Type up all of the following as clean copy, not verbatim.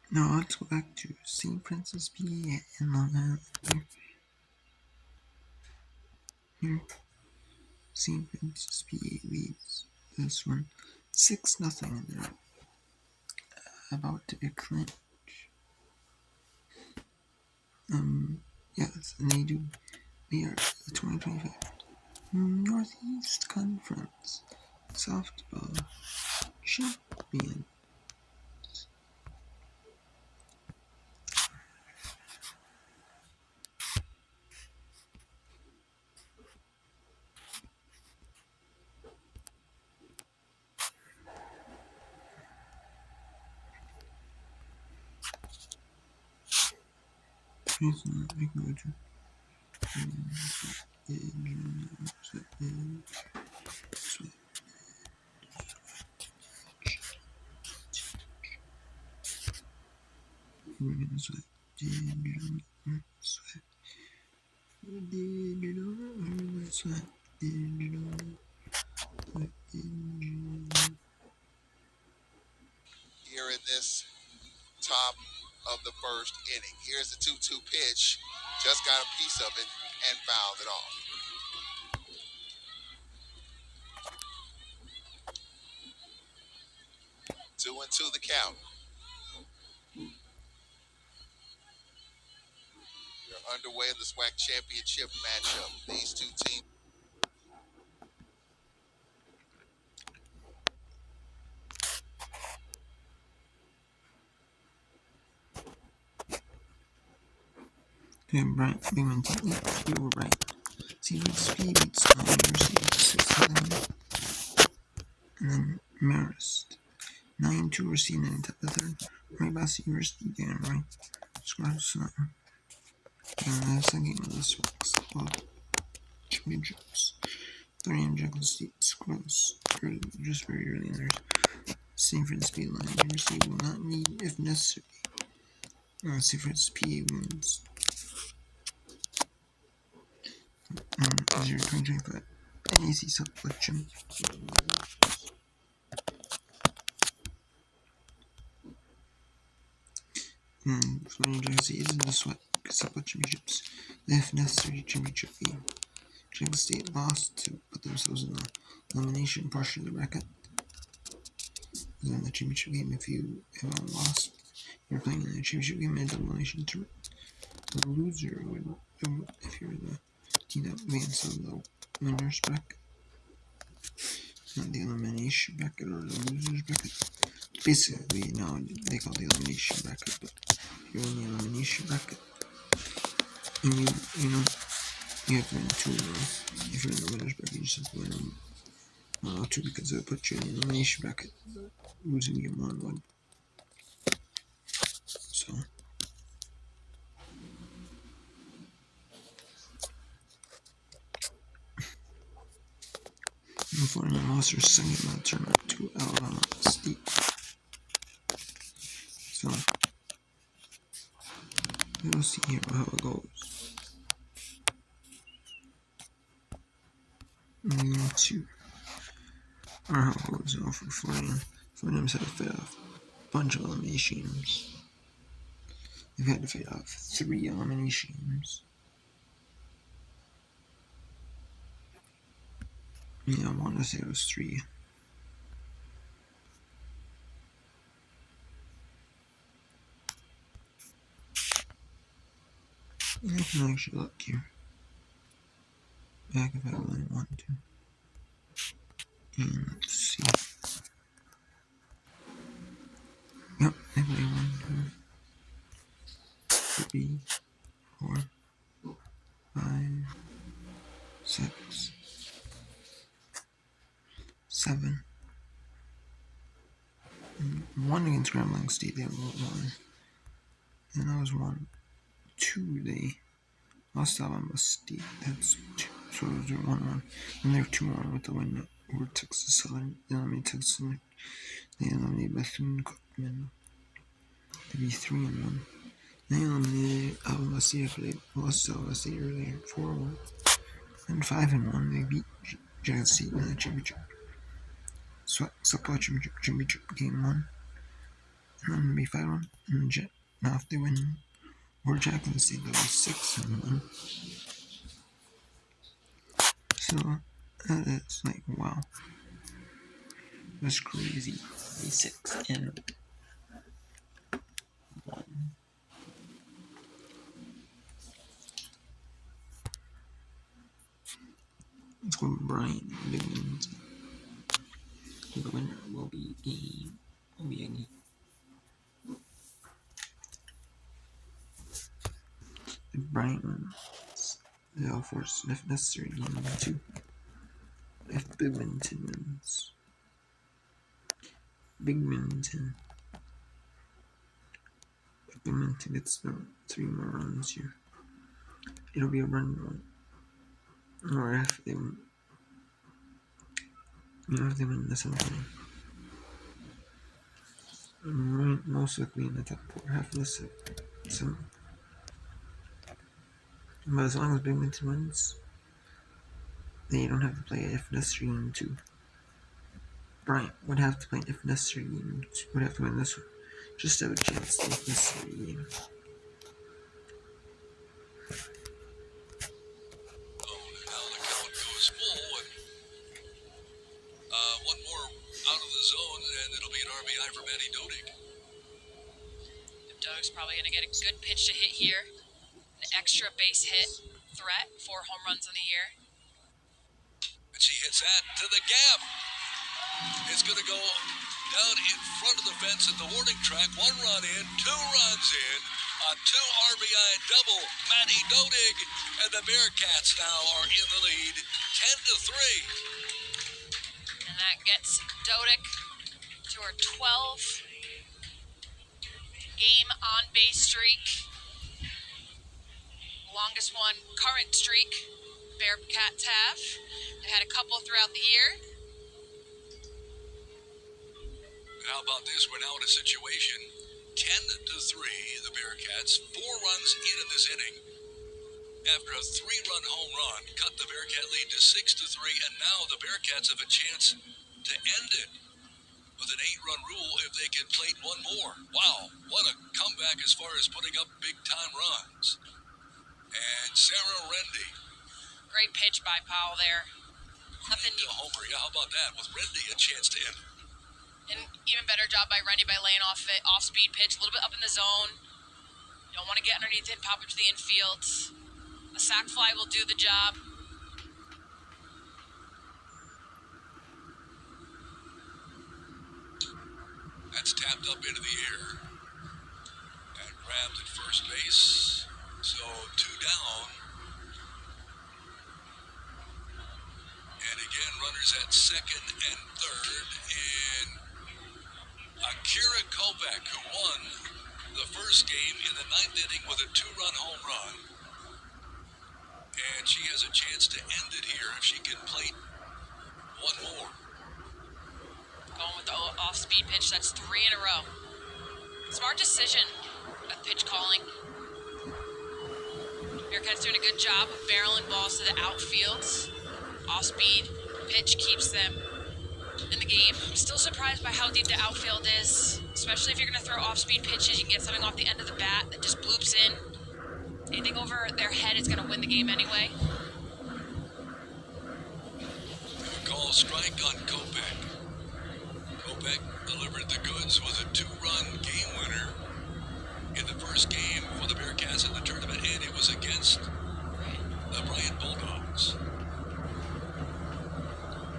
Now let's go back to St. Francis PA and Long Island. Here, St. Francis PA leads this one 6-0, and they're about to clinch. Yes, and they are the 2025 Northeast Conference softball champion. Here's the big mojo. Here in this top of the first inning. Here's the 2-2 pitch. Just got a piece of it and fouled it off. 2-2 the count. We're underway in the SWAC championship matchup. These two teams. Okay, Brian Bingman, you were right. Seafood Speed beats University 6-7. And then Marist 9-2 receiving in the third. Right by University again, right? Squad something. And the second game of the SWAC championships. 30 Jekyll State scores just very early in their Sanford speed line. University will not need if necessary. Sanford PA wins 0-2025 NAC selection. Florida Jekyll State is in the SWAC championships. The if necessary championship game. Jekyll State lost to put themselves in the elimination portion of the bracket. In the championship game, if you have lost, you're playing in the championship game and elimination tournament. The loser would, if you're the team that advances the winner's bracket, not the elimination bracket or the loser's bracket. Basically, now they call it the elimination bracket, but if you're in the elimination bracket, and you have to win 2 in a row. If you're in the winner's bracket, you just have to win them 1 or 2 because they'll put you in the elimination bracket. Losing game 1 would. So. Florida lost their second round tournament to Alabama State. So we'll see here how it goes. How it goes now for Florida. Florida's had to fight off a bunch of eliminations. They've had to fight off 3 eliminations. Yeah, I want to say it was 3. I can actually look here. Back if I really want to. And let's see. Yep, I play 1, 2, 3, 4, 5, 6, 7. 1 against Grambling State, they have 1. And that was 1. 2, they lost Alabama State. That's 2. So those are 1-1. And they're 2-1 with the win over Texas Southern. They eliminated Texas Southern. They eliminated Bethune-Cookman. They'd be 3-1. They eliminated Alabama State after they lost to Alabama State earlier, 4-1. And 5-1, they beat Jackson State in the championship. Softball championship game 1. and be 5-1, and Jet. Now if they win or Jack, let's see, they'll be 6-1. So it's like, wow, that's crazy. 6-1. Let's go Brian Bigman's. The winner will be a game. If Brian wins, they'll force if necessary game 2. If Bigminton wins, Bigminton. If Bigminton gets 3 more runs here, it'll be a run one. Or if they win, if they win the 7th inning. Most likely in the top 4, half of the 7. But as long as Bigminton wins, they don't have to play if necessary game 2. Bryant would have to play if necessary game 2. Would have to win this one. Just have a chance if necessary game. Now the count goes full, and one more out of the zone, and it'll be an RBI for Matty Dodig. Dodig's probably going to get a good pitch to hit here. An extra base hit threat, 4 home runs on the year. And she hits that to the gap. It's going to go down in front of the fence at the warning track. 1 run in, 2 runs in. A 2 RBI double, Matty Dodig, and the Bearcats now are in the lead, 10-3. And that gets Dodig to her 12 game on base streak. Longest one current streak Bearcats have. They've had a couple throughout the year. How about this? We're now in a situation 10-3. The Bearcats, 4 runs in this inning. After a 3-run home run, cut the Bearcat lead to 6-3, and now the Bearcats have a chance to end it with an 8-run rule if they can plate 1 more. Wow, what a comeback as far as putting up big-time runs. And Sarah Rendy. Great pitch by Powell there. Nothing. The homer, yeah, how about that? With Rendy a chance to end it. An even better job by Rendy by laying off it, off-speed pitch, a little bit up in the zone. You don't want to get underneath it, pop it to the infield. A sac fly will do the job. That's tapped up into the air and grabbed at first base. So 2 down. And again, runners at second and third. And Akira Kovac, who won the first game in the 9th inning with a 2-run home run. And she has a chance to end it here if she can plate 1 more. Going with the off-speed pitch, that's 3 in a row. Smart decision of pitch calling. Bearcats doing a good job of barreling balls to the outfield. Off-speed pitch keeps them in the game. I'm still surprised by how deep the outfield is, especially if you're going to throw off-speed pitches. You can get something off the end of the bat that just bloops in. Anything over their head is going to win the game anyway. Call strike on Kovac. Kovac delivered the goods with a 2-run game winner in the first game for the Bearcats in the tournament, and it was against the Bryant Bulldogs.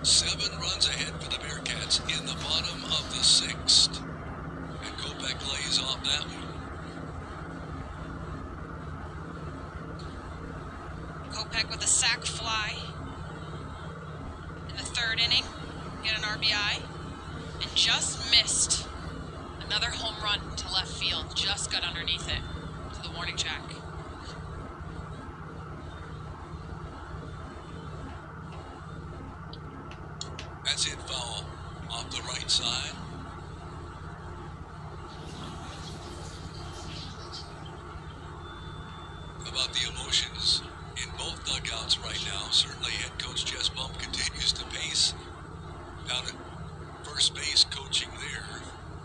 7 runs ahead for the Bearcats in the bottom of the 6th. And Kovac lays off that one. Kovac with a sac fly in the 3rd inning. Get an RBI. And just missed another home run to left field. Just got underneath it to the warning track. That's it, foul off the right side. About the emotions in both dugouts right now. Certainly head coach Jess Bump continues to pace down at first base, coaching there.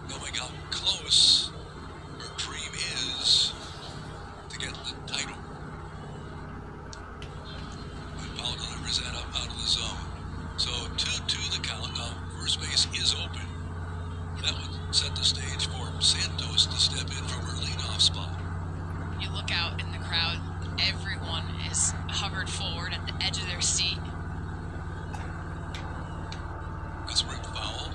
Going out close Santos to step in from her leadoff spot. You look out in the crowd, everyone is hovered forward at the edge of their seat. That's a rip foul.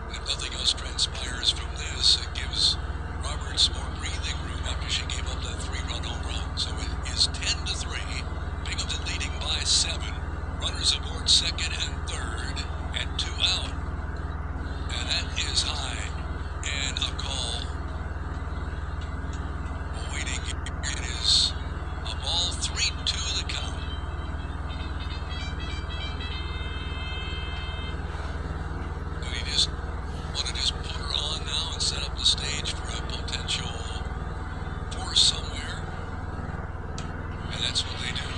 If nothing else transpires from this, it gives Roberts more breathing room after she gave up that 3-run home run. So it is 10-3. Binghamton leading by 7. Runners aboard second and third, and 2 out. And that is high. And a call. Waiting. It is a ball, 3-2 the count. And he just want to just put her on now and set up the stage for a potential force somewhere. And that's what they do.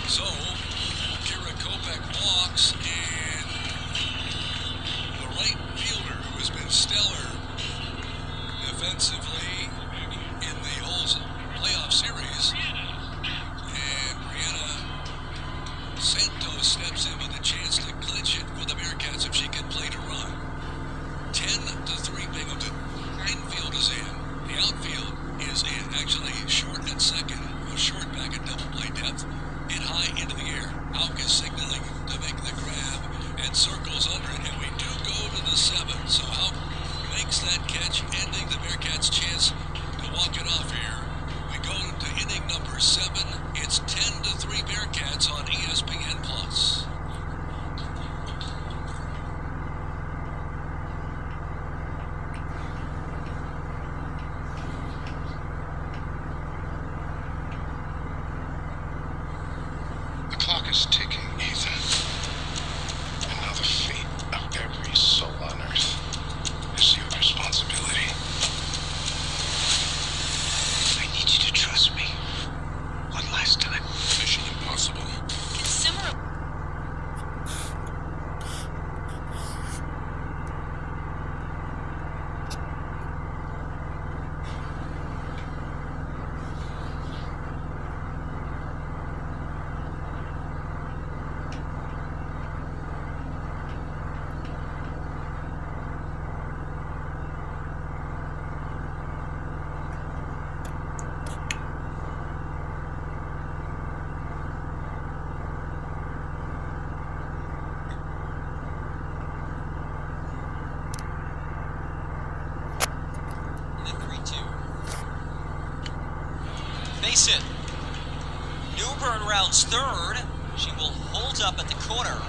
So, Kira Kopech walks, and the right fielder, who has been stellar defensively in the whole playoff series, and Brianna Santos steps in with a chance to clinch it for the Bearcats if she can play to run. 10-3 Binghamton. Infield is in. The outfield is in. Actually, short at second. Well, short back at double play depth. And high into the air. Hauk is signaling to make the grab and circles under it. And we do go to the 7. So Hauk makes that catch, ending the Bearcats' chance to walk it off here. We go to inning number 7. It's 10-3 Bearcats on ESPN+. The clock is ticking, Ethan. And now the fate of every soul on earth is your responsibility. I need you to trust me. One last time. Mission impossible. Consumer. Mason. Newburn rounds third. She will hold up at the corner.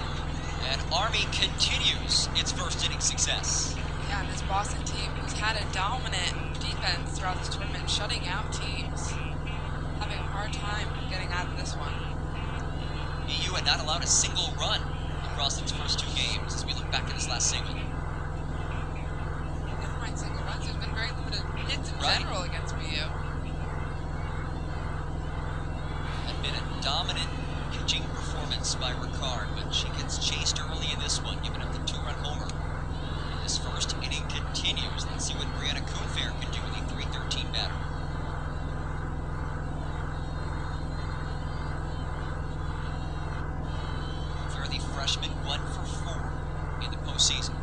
And Army continues its first inning success. Yeah, and this Boston team who's had a dominant defense throughout this tournament, shutting out teams, having a hard time getting out of this one. EU had not allowed a single run across its first 2 games as we look back at this last single. Never mind single runs, there's been very limited hits in Right. general against BU. Had been a dominant pitching performance by Ricard, but she gets chased early in this one, giving up the 2-run homer. And this first inning continues. Let's see what Brianna Kuhnfair can do with a 3-13 batter. Kuhnfair, the freshman, 1 for 4 in the postseason.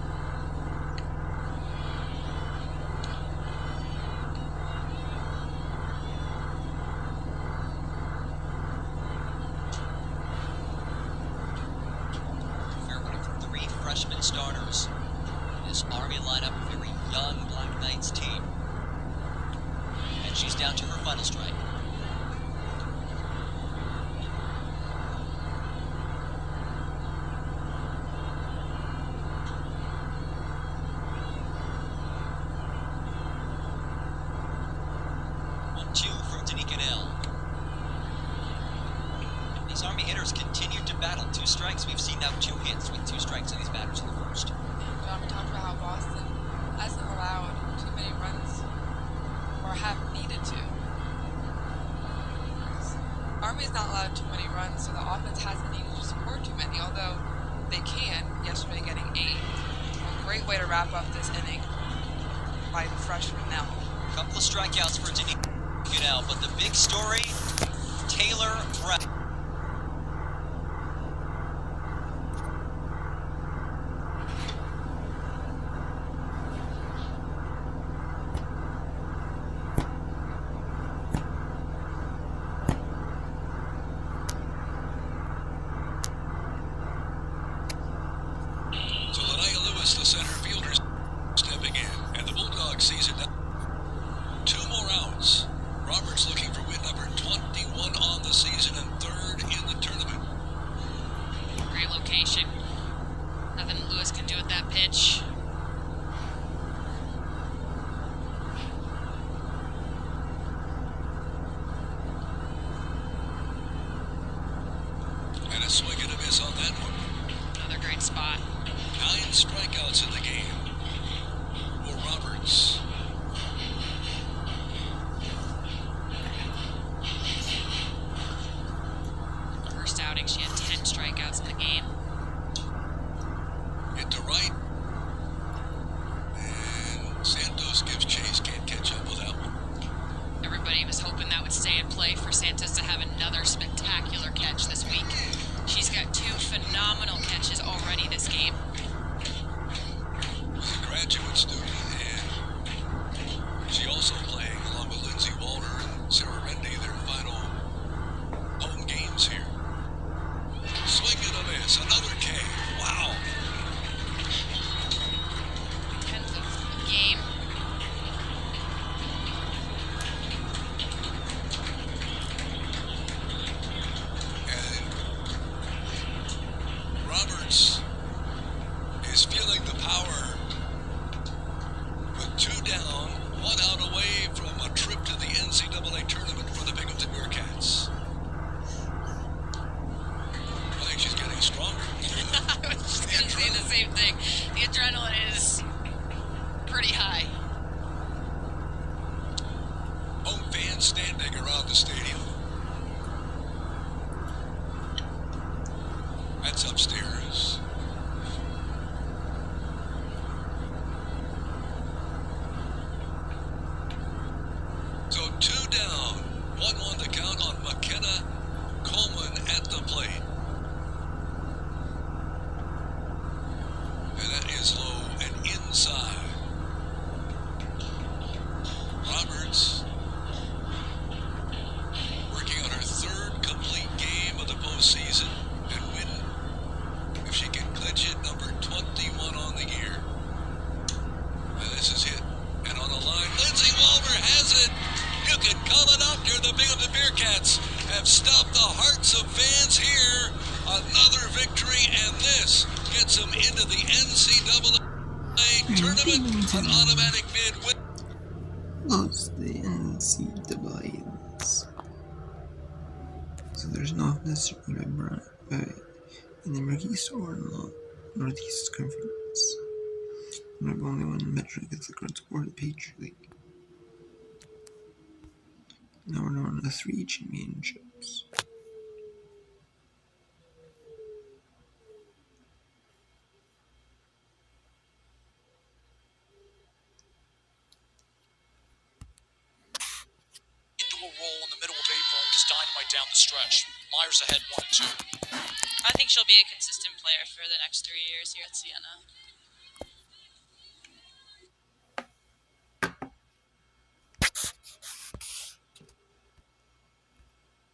Freshman starters. This Army lineup, very young Black Knights team. And she's down to her final strike. These Army hitters continue to battle. 2 strikes. We've seen now 2 hits with 2 strikes in these batters in the first. John, we talked about how Boston hasn't allowed too many runs, or have needed to. Army's not allowed too many runs, so the offense hasn't needed to score too many, although they can, yesterday getting 8. A great way to wrap up this inning by the freshman Nell. A couple of strikeouts for Denise Goodell, but the big story, Taylor Brown. center fielder stepping in, and the Bulldogs sees it. 2 more outs. Roberts looking for win number 21 on the season and 3rd in the tournament. Great location. Nothing Lewis can do with that pitch. And a swing and a miss on that one. Another great spot. 9 strikeouts in the game for Roberts. First outing, she had 10 strikeouts in the game. Hit to right. And Santos gives chase. Can't catch up with that one. Everybody was hoping that would stay in play for Santos to have another spectacular catch this week. She's got 2 phenomenal catches already this game. Was a graduate student, and she also playing along with Lindsay Walter and Sarah Rendy their final home games here. Swing and a miss. Another K. Wow. 10th of the game. And Roberts is feeling the power with 2 down, 1 out away from a trip to the NCAA tournament for the Binghamton Bearcats. I think she's getting stronger. I was just going to say the same thing. The adrenaline is pretty high. Home fans standing around the stadium. That's upstairs. So 2 down, 1-1 to count on McKenna Coleman at the plate. And that is low and inside. Roberts working on her 3rd complete game of the postseason and win, if she can clinch it, number 21 on the year. And this is hit. And on the line, Lindsay Walter has it. You can call it up here. The Binghamton Bearcats have stopped the hearts of fans here. Another victory, and this gets them into the NCAA tournament. An automatic bid with Lost the NCAA. So there's no necessarily in the Northeast or Northeast Conference. And I've only one metric is the current score of the Patriot League. Now we're on to 3 championships. Into a roll in the middle of April and was dynamite down the stretch. Myers ahead 1-2. I think she'll be a consistent player for the next 3 years here at Siena.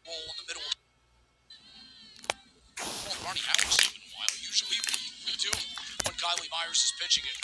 Roll in the middle of Barney Howard's doing a while. Usually we do when Kylie Myers is pitching it.